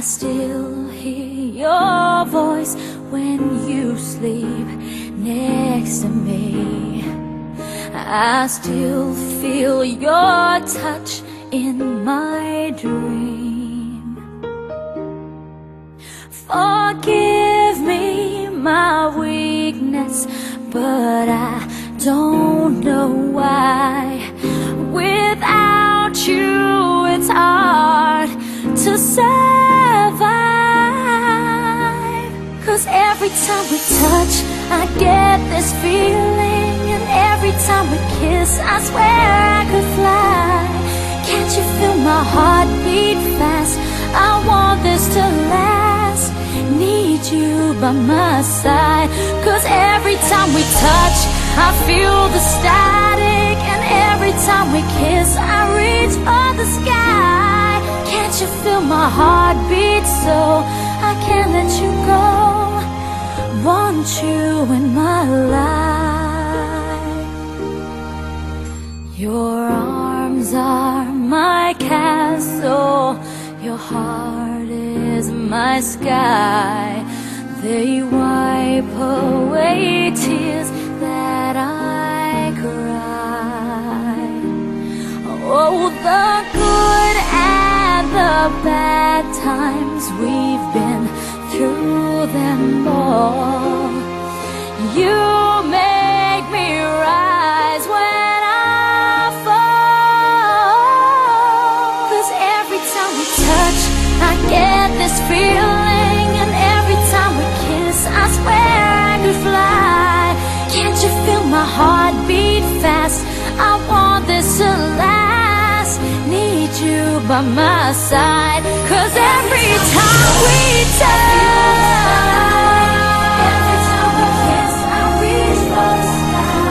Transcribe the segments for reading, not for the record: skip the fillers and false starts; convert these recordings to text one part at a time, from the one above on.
still hear your voice when you sleep next to me. I still feel your touch in my dream. Forgive me my weakness, but I don't know why. Without you, it's hard to survive. 'Cause every time we touch, I get this feeling, and every time we kiss, I swear I could fly. Can't you feel my heart beat fast? I want this to last. Need you by my side. 'Cause every time we touch, I feel the static, and every time we kiss, I reach for the sky. Can't you feel my heart beat so I can't let you go? Want you in my life. Your arms are my castle, your heart is my sky. They wipe away tears that I cry. Oh, the good and the bad times, we've been through them all. You make me rise when I fall. 'Cause every time we touch, I get this feeling, and every time we kiss, I swear I could fly. Can't you feel my heart beat fast? I want this to last. Need you by my side. 'Cause every time we touch, every time we kiss, I reach for the sky.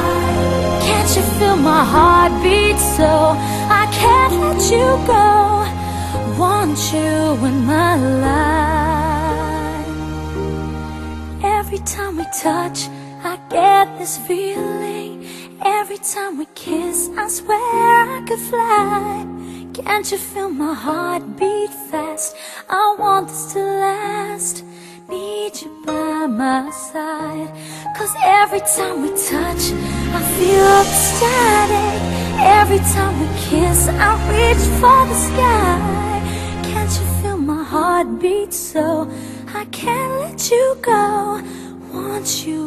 Can't you feel my heart beat so I can't let you go? Want you in my life. Every time we touch, I get this feeling. Every time we kiss, I swear I could fly. Can't you feel my heart beat fast? I want this to last. Need you by my side. 'Cause every time we touch, I feel the static. Every time we kiss, I reach for the sky. Can't you feel my heart beat so I can't let you go? Want you